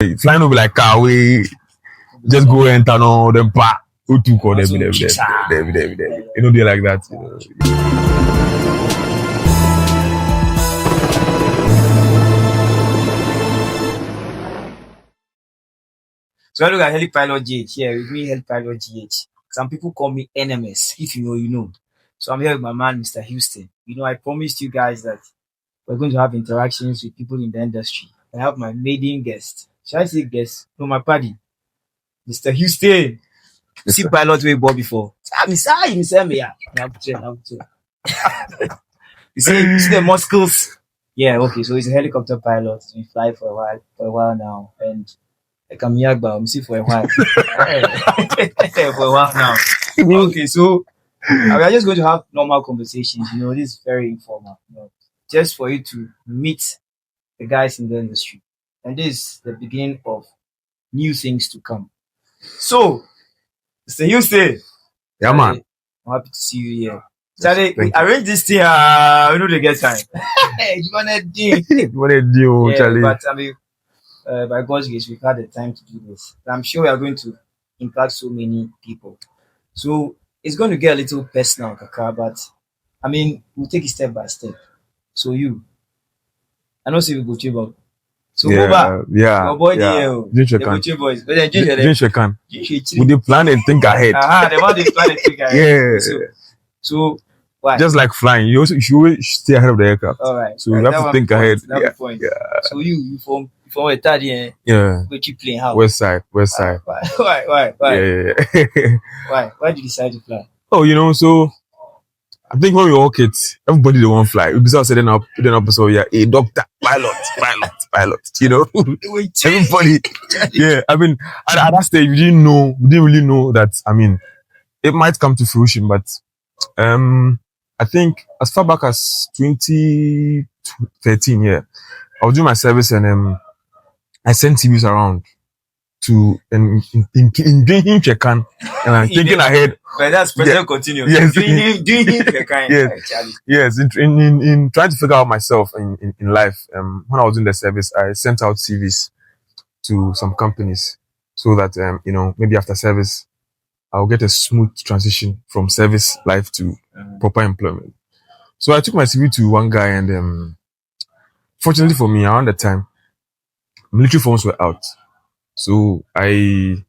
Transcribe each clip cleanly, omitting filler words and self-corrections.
like flying over like car we just go and turn on them pa. Who took or them. You know they like that. You know. So I look at HeliPilotGh here with me, HeliPilotGh. Some people call me NMS. If you know, you know. So I'm here with my man, Mr. Houston. You know, I promised you guys that we're going to have interactions with people in the industry. I have my maiden guest. Should I say guest? No, my buddy, Mr. Houston. You see pilot way bought before. You see the muscles. Yeah, okay. So he's a helicopter pilot. We fly for a while now, and I come here, but I'm see for a while. For a while now. Okay, so we are just going to have normal conversations. You know, this is very informal. You know, just for you to meet the guys in the industry, and this is the beginning of new things to come. So, Mr. Houston. Yeah, man. I'm happy to see you here. Charlie, we arrange this thing. We know they get time. You wanna do? Charlie. But I mean, by God's grace, we've had the time to do this. I'm sure we are going to impact so many people. So it's going to get a little personal, Kaka, but I mean, we'll take it step by step. So I know we go to so yeah, your boy Ginger boys. Ginger can. Would you plan and think ahead? They want to plan and think ahead. Yeah. So why? Just like flying, you should stay ahead of the aircraft. All right. So you have to think ahead. Yeah. So you from a third year. Yeah. Which you playing how? West side. Why? Yeah. Why did you decide to fly? Oh, you know, so I think when we were all kids, everybody they want to fly. We besides setting up, so yeah, a doctor, pilot. You know, everybody. Yeah, I mean, at that stage, we didn't really know that. I mean, it might come to fruition, but I think as far back as 2013, yeah, I was doing my service and I sent CVs around to in drinking Chekan, and I'm thinking ahead. But that's present continuous. Yes. Doing Chekan. Yes. In trying to figure out myself in life. When I was in the service, I sent out CVs to some companies so that you know, maybe after service I'll get a smooth transition from service life to proper employment. So I took my CV to one guy, and fortunately for me, around that time, military forms were out. So he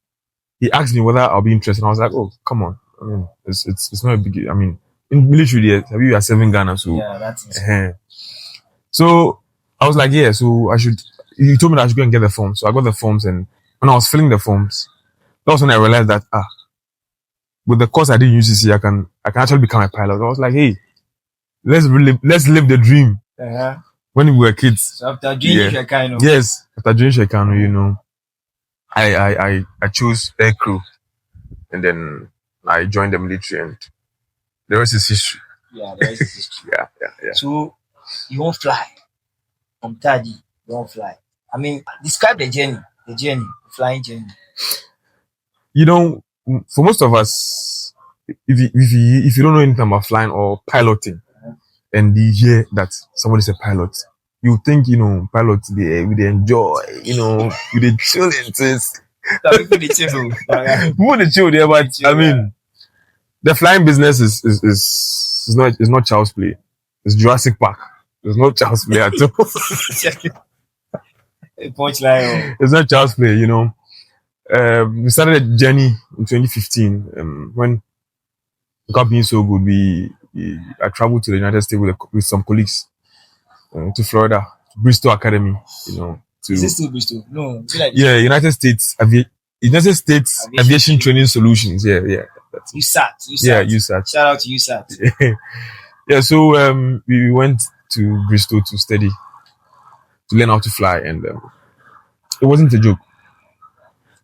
asked me whether I'll be interested. And I was like, oh, come on. I mean, it's not a big deal. I mean, in military, you are serving Ghana, so yeah, that's so I was like, yeah. So he told me that I should go and get the forms. So I got the forms, and when I was filling the forms, that was when I realized that with the course I did in UCC, I can actually become a pilot. I was like, hey, let's live the dream. When we were kids. So after doing Shekano. Yes, after doing Shekano, you know, I chose air crew, and then I joined the military, and the rest is history. Yeah, the rest is history. Yeah. So you won't fly from Tadi. You won't fly. I mean, describe the flying journey. You know, for most of us, if you don't know anything about flying or piloting, and you hear that somebody is a pilot, you think, you know, pilots they enjoy, you know, they chill into it. People they chill there, but I mean, the flying business is not child's play. It's Jurassic Park. There's no child's play at all. Punchline. It's not child's play, you know. We started a journey in 2015 when it got being so good. I traveled to the United States with some colleagues to Florida, to Bristol Academy, you know. Is this still Bristol? No. Yeah, United States Aviation Training Solutions. Yeah. USATS. Yeah, USATS. Shout out to USATS. Yeah, so we went to Bristol to study, to learn how to fly, and it wasn't a joke.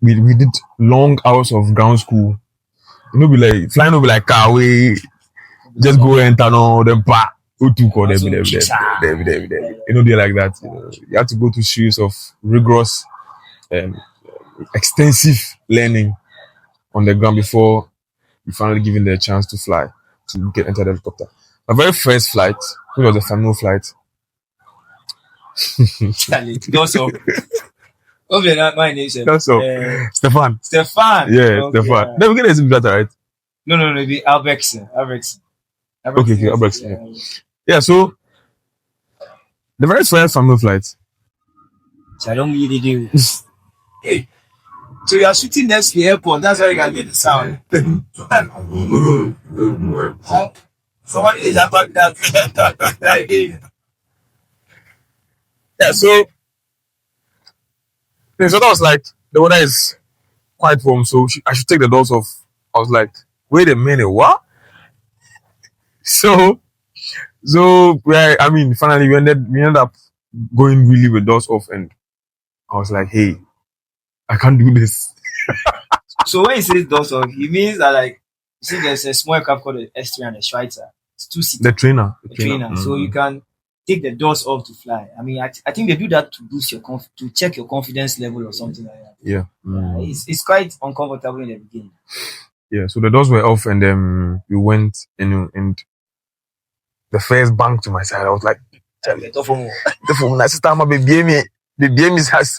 We did long hours of ground school. You know, be like flying over like car we just go and turn on them pa. You know, they like that. You know, you have to go through series of rigorous, extensive learning on the ground before you finally given the chance to fly, to get into the helicopter. My very first flight, which was a family flight. Charlie, also, What's your my name? That's all. Stefan. Stefan. Yeah, Okay, Stefan. yeah. Then we get a brother, right? No, it'll be Albertson. Okay, Albrecht. Yeah, so the very first family flight. So I don't really do. Hey, so you are shooting next to the airport. That's why you can get the sound. Someone is about that. Yeah, so that was like the weather is quite warm, so I should take the doors off. I was like, wait a minute, what? So I mean, finally we ended up going really with doors off, and I was like, hey, I can't do this. So when he says doors off, he means that like you see there's a small aircraft called the S3 and the Schweitzer. It's 2-seater. The trainer. Mm-hmm. So you can take the doors off to fly. I mean, I think they do that to boost your to check your confidence level or something like that. Yeah. It's quite uncomfortable in the beginning. Yeah, so the doors were off, and then we went, and the first bang to my side, I was like, the sister, I'm a baby, has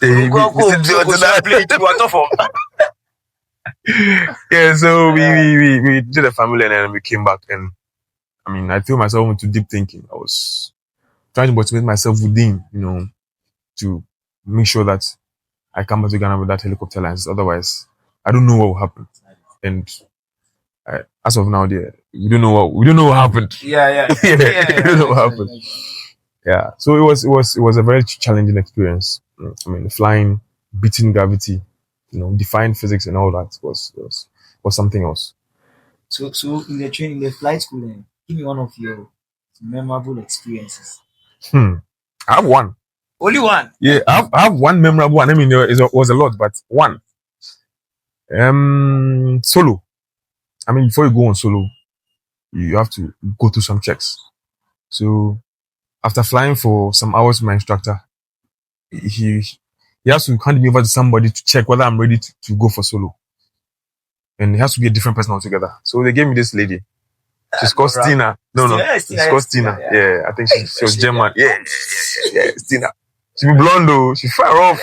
yeah, so we did a family, and then we came back, and I mean, I threw myself into deep thinking. I was trying to motivate myself within, to make sure that I come back to Ghana with that helicopter license. Otherwise, I don't know what will happen. And as of now, we don't know what happened. Yeah. We don't know what happened. Yeah. So it was a very challenging experience. I mean, flying, beating gravity, defying physics and all that was something else. So in the flight school, then, give me one of your memorable experiences. I have one. Only one? Yeah, I have one memorable one. I mean, it was a lot, but one. Solo. I mean, before you go on solo, you have to go through some checks. So after flying for some hours with my instructor, he has to hand me over to somebody to check whether I'm ready to go for solo. And it has to be a different person altogether. So they gave me this lady. She's called Stina. No. She's called Stina. Yeah, I think she was German. Yeah, Stina. She be blonde though. She fire off.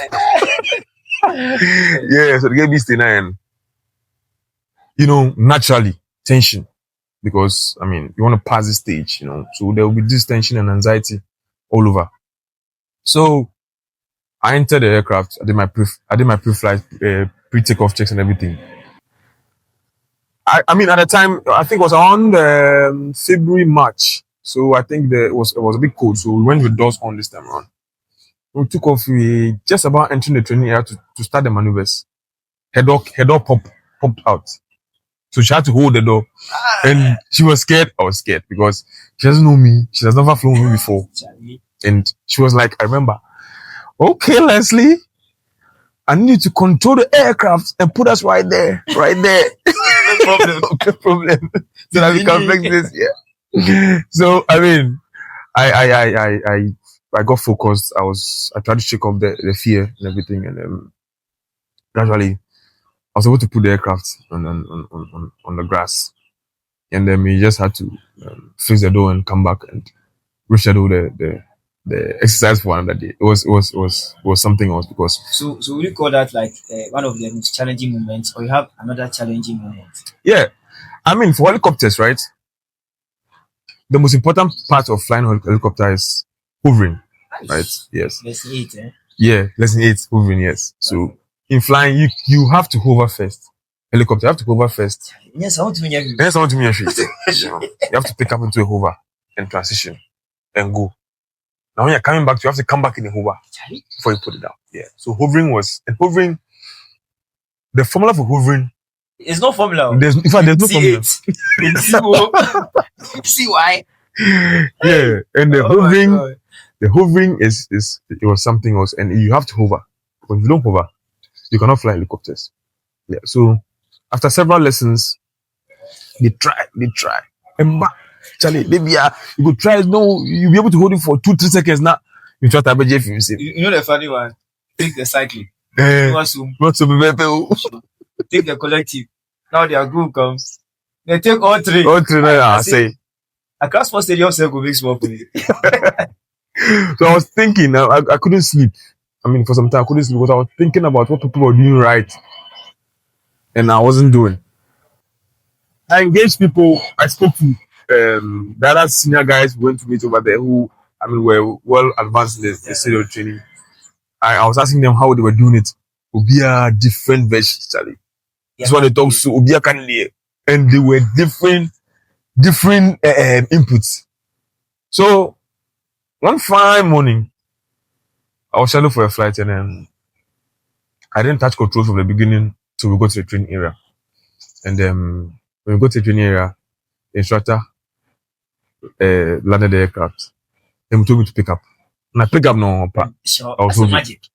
Yeah, so they gave me Stina, and naturally tension, because I mean you want to pass this stage, so there will be this tension and anxiety all over. So I entered the aircraft. I did my pre-flight, pre-takeoff checks and everything. I mean, at the time, I think it was around February, March. So I think it was a bit cold. So we went with doors on this time around. We took off. We just about entering the training area to start the maneuvers. Her door popped out. So she had to hold the door. And she was scared. I was scared because she doesn't know me. She has never flown with me before. And she was like, I remember, okay, Leslie, I need you to control the aircraft and put us right there. No problem. So that we can fix this. Yeah. So I mean, I got focused. I tried to shake off the fear and everything, and gradually I was able to put the aircraft on the grass, and then we just had to fix the door and come back and reschedule the exercise for another day. It was something else because. So would you call that like one of the most challenging moments, or you have another challenging moment? Yeah, I mean, for helicopters, right? The most important part of flying helicopter is hovering, right? Yes. Lesson 8, eh? Yeah, lesson 8, hovering. Yes. So in flying, you have to hover first. Helicopter, you have to hover first. Yes, I want to mean you. Yes, I want to mean you have to pick up into a hover and transition and go. Now when you're coming back, you have to come back in a hover before you put it down. Yeah. So hovering, the formula for hovering. It's no formula. There's no formula. See why? Yeah, and the hovering is it was something else, and you have to hover. When you don't hover, you cannot fly helicopters. Yeah. So after several lessons, they try, and Charlie, baby, you could try. No, you'll be able to hold it for 2-3 seconds. Now you try to have a J film. You know the funny one. Take the cycling. What's Take the collective. Now their group comes. They take all three. I say. A class for stadium circle makes more for me. So I was thinking, I couldn't sleep. I mean, for some time I couldn't sleep because I was thinking about what people were doing right and I wasn't doing. I engaged people. I spoke to the other senior guys who went to meet over there who, I mean, were well advanced in the serial training. I was asking them how they were doing it. Obia different versions, Charlie. This one they talk to Obia Kanile, and they were different inputs. So one fine morning, I was scheduled for a flight, and I didn't touch control from the beginning till we got to the training area. And when we got to the training area, the instructor landed the aircraft. Then told me to pick up. And I picked up no. Sure, that's magic.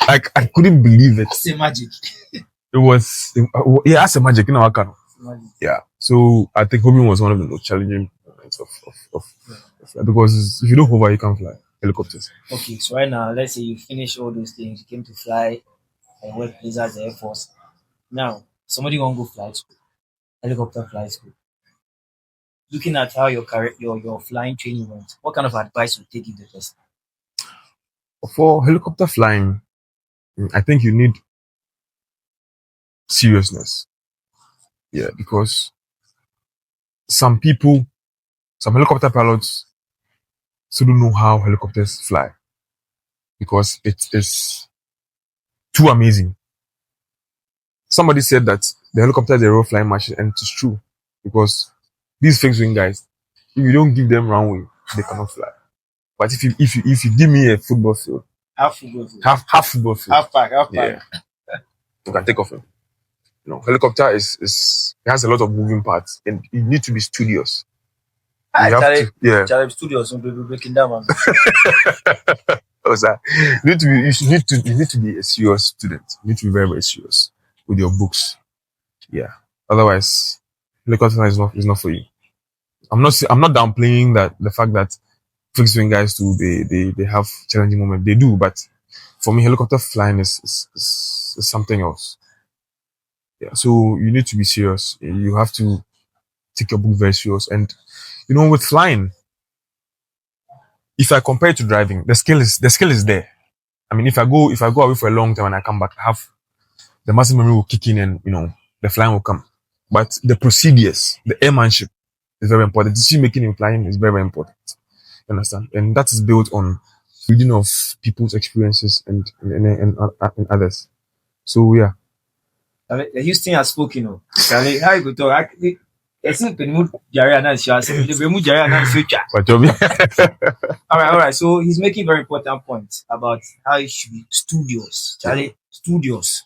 Like I couldn't believe it. That's a magic. It was that's a magic, I can. Yeah. So I think hopping was one of the most challenging moments of because if you don't hover, you can't fly helicopters. Okay, so right now, let's say you finish all those things, you came to fly and work as the Air Force. Now, somebody won't go flight school, helicopter flight school. Looking at how your flying training went, what kind of advice would you give the person? For helicopter flying, I think you need seriousness. Yeah, because some helicopter pilots still don't know how helicopters fly because it is too amazing. Somebody said that the helicopter is a real flying machine, and it's true because these fixed wing guys, if you don't give them runway, they cannot fly. But if you give me a football field, half football field, half park, yeah, you can take off him. Helicopter is it has a lot of moving parts, and you need to be studious. Studios will be breaking down. Man. You need to be a serious student. You need to be very, very serious with your books. Yeah. Otherwise, helicopter is not for you. I'm not downplaying the fact that fixed wing guys too, they have challenging moments. They do, but for me, helicopter flying is something else. Yeah. So you need to be serious. You have to take your book very serious. And with flying, if I compare it to driving, the skill is there. I mean, if I go away for a long time and I come back, the muscle memory will kick in and the flying will come. But the procedures, the airmanship is very important. Decision making in flying is very, very important. You understand? And that is built on reading of people's experiences and others. So yeah. The Houston has spoken. How you go talk? All right. So he's making very important points about how it should be studious. Studios.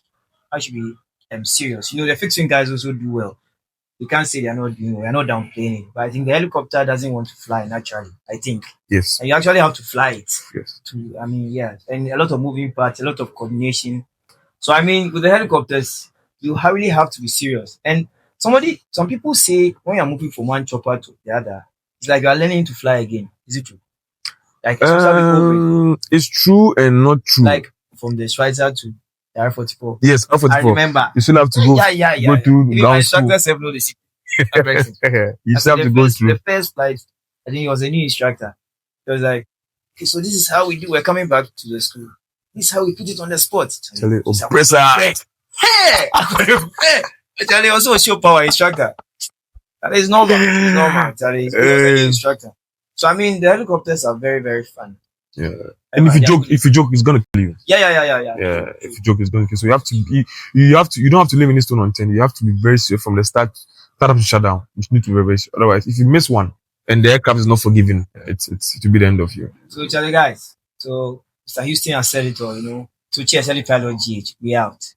How it should be serious. The fixing guys also do well. You can't say they're not doing well. We're not downplaying it. But I think the helicopter doesn't want to fly naturally. I think. Yes. And you actually have to fly it. Yes. And a lot of moving parts, a lot of coordination. So with the helicopters, you really have to be serious. And some people say when you're moving from one chopper to the other, it's like you're learning to fly again. Is it true? Like it's true and not true. Like from the Schweitzer to the R44. Yes, R44. I remember. You still have to go. Go through even my instructor said no, the secret. You still have to go through. The first flight, I think he was a new instructor. He was like, okay, so this is how we do. We're coming back to the school. This is how we put it on the spot. Charlie also a show power instructor. That is normal. It's normal. Charlie is an instructor. So the helicopters are very, very fun. Yeah. And if you joke, it's gonna kill you. Yeah. If you joke, it's gonna kill you. So you don't have to leave any stone unturned. You have to be very serious from the start up to shut down. You need to be very, very serious. Otherwise, if you miss one and the aircraft is not forgiven, it will be the end of you. So Charlie guys, so Mr. Houston has said it all, So cheers, HeliPilotGh. We out.